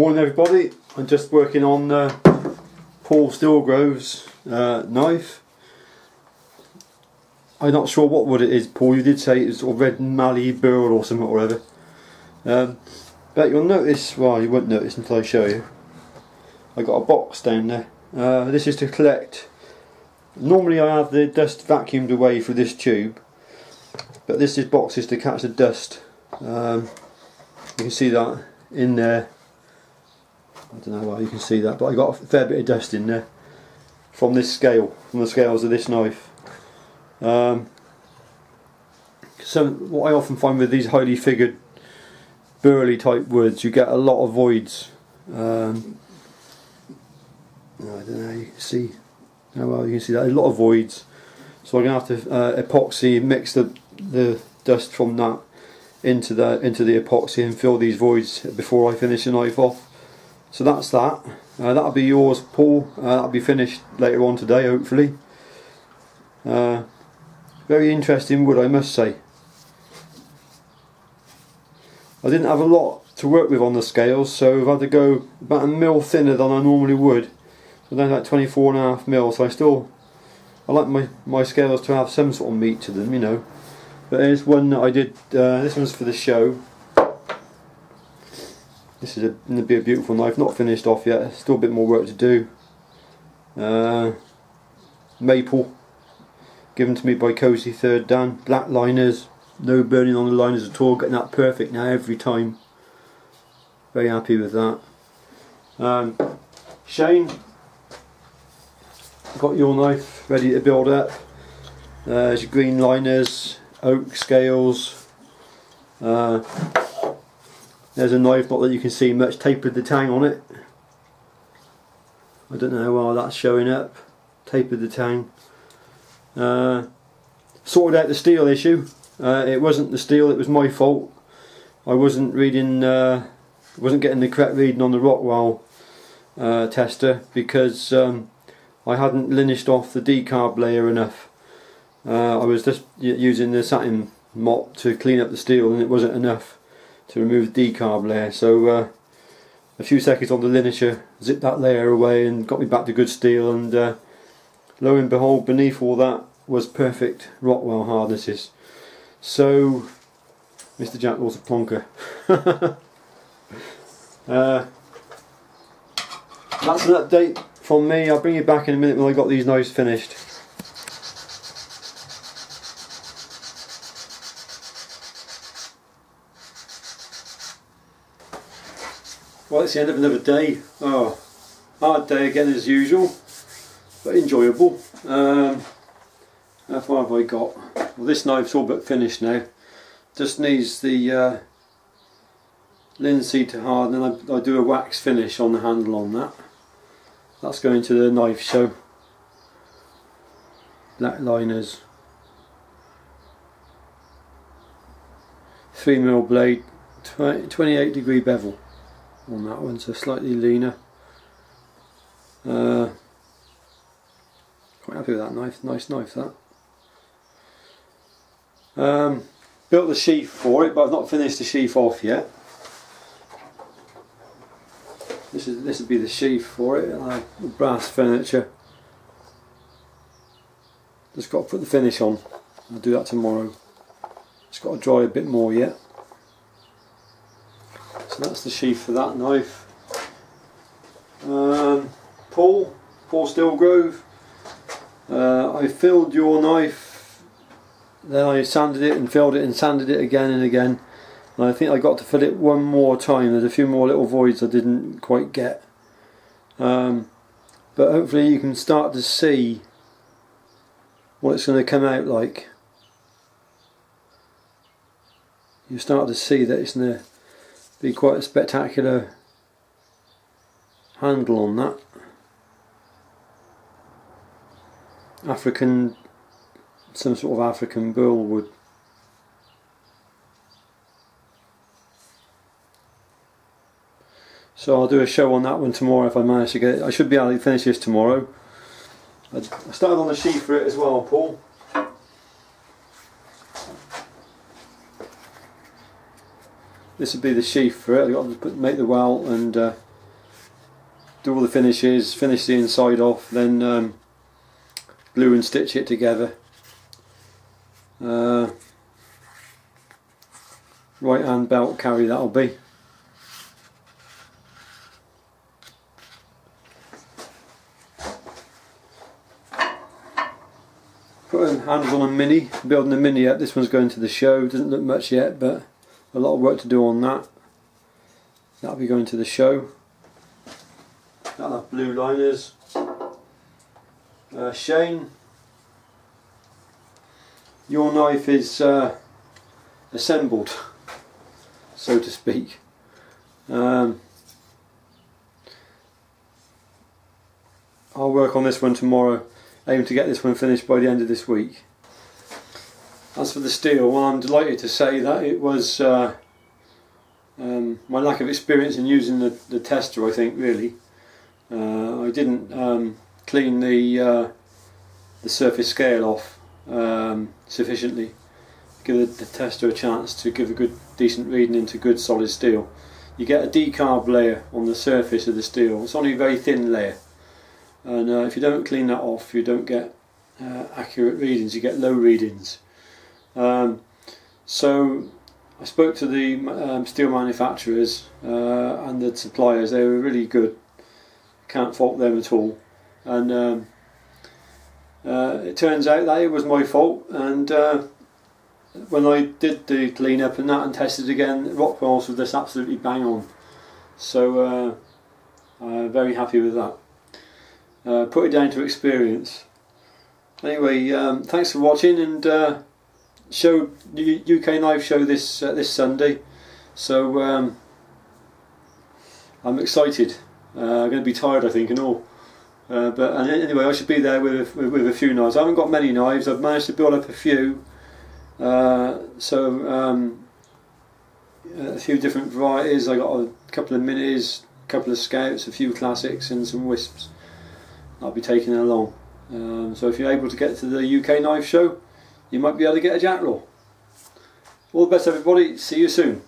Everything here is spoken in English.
Morning everybody, I'm just working on Paul Stilgrove's knife. I'm not sure what wood it is, Paul. You did say it was sort of red mallee burl or something or other. But you'll notice, well, you won't notice until I show you. I got a box down there. This is to collect. Normally I have the dust vacuumed away through this tube, but this box is to catch the dust. You can see that in there. I don't know why you can see that, but I got a fair bit of dust in there from this scale, from the scales of this knife. So what I often find with these highly figured burly type woods, you get a lot of voids. I don't know, you can see how well you can see that, a lot of voids. So I'm going to have to epoxy, mix the dust from that into the epoxy and fill these voids before I finish the knife off. So that's that. That'll be yours, Paul. That'll be finished later on today, hopefully. Very interesting wood, I must say. I didn't have a lot to work with on the scales, so I've had to go about a mil thinner than I normally would. So down like 24.5 mil. So I like my scales to have some sort of meat to them, you know. But there's one that I did. This one's for the show. This is going to be a beautiful knife, not finished off yet, still a bit more work to do. Maple, given to me by Cozy Third Dan. Black liners, no burning on the liners at all, getting that perfect now every time. Very happy with that. Shane, got your knife ready to build up. There's your green liners, oak scales. There's a knife, not that you can see much, tapered the tang on it. I don't know how well that's showing up. Tapered the tang. Sorted out the steel issue. It wasn't the steel, it was my fault. I wasn't reading, wasn't getting the correct reading on the Rockwell tester because I hadn't linished off the decarb layer enough. I was just using the satin mop to clean up the steel and it wasn't enough to remove the decarb layer, so a few seconds on the linisher zipped that layer away and got me back to good steel, and lo and behold, beneath all that was perfect Rockwell harnesses. So Mr. Jack was a plonker. That's an update from me. I'll bring you back in a minute when I got these knives finished. Well, it's the end of another day. Oh, hard day again as usual, but enjoyable. How far have I got? Well, this knife's all but finished now. Just needs the linseed to harden, and I do a wax finish on the handle on that. That's going to the knife show. Black liners. 3mm blade, 28° bevel on that one, so slightly leaner. Quite happy with that knife, nice knife that. Built the sheath for it, but I've not finished the sheath off yet. This would be the sheath for it, brass furniture. Just got to put the finish on. I'll do that tomorrow. Just got to dry a bit more yet. So that's the sheath for that knife. Paul Stilgrove, I filled your knife, then I sanded it and filled it and sanded it again and again, and I think I got to fill it one more time. There's a few more little voids I didn't quite get, but hopefully you can start to see what it's going to come out like. You start to see that it's going to be quite a spectacular handle on that. African, some sort of African burl wood. So I'll do a show on that one tomorrow if I manage to get it. I should be able to finish this tomorrow. I started on the sheath for it as well, Paul. This would be the sheath for it. I've got to make the well and do all the finishes, finish the inside off, then glue and stitch it together. Right hand belt carry that'll be. Putting hands on a Mini, building a Mini up. This one's going to the show, doesn't look much yet, but a lot of work to do on that. That'll be going to the show. That'll have blue liners. Shane, your knife is assembled, so to speak. I'll work on this one tomorrow. Aim to get this one finished by the end of this week. As for the steel, well, I'm delighted to say that it was my lack of experience in using the tester, I think, really. I didn't clean the surface scale off sufficiently. Give the tester a chance to give a good, decent reading into good solid steel. You get a decarb layer on the surface of the steel. It's only a very thin layer. And if you don't clean that off, you don't get accurate readings, you get low readings. So I spoke to the steel manufacturers and the suppliers. They were really good, can't fault them at all. And it turns out that it was my fault, and when I did the clean up and that and tested again, Rockwells was just absolutely bang on. So I'm very happy with that. Put it down to experience. Anyway, thanks for watching, and show UK Knife Show this Sunday. So I'm excited. I'm going to be tired, I think, and all. But anyway, I should be there with a few knives. I haven't got many knives. I've managed to build up a few. A few different varieties. I got a couple of minis, a couple of scouts, a few classics, and some wisps. I'll be taking it along. So if you're able to get to the UK Knife Show, you might be able to get a Jackraw. All the best, everybody. See you soon.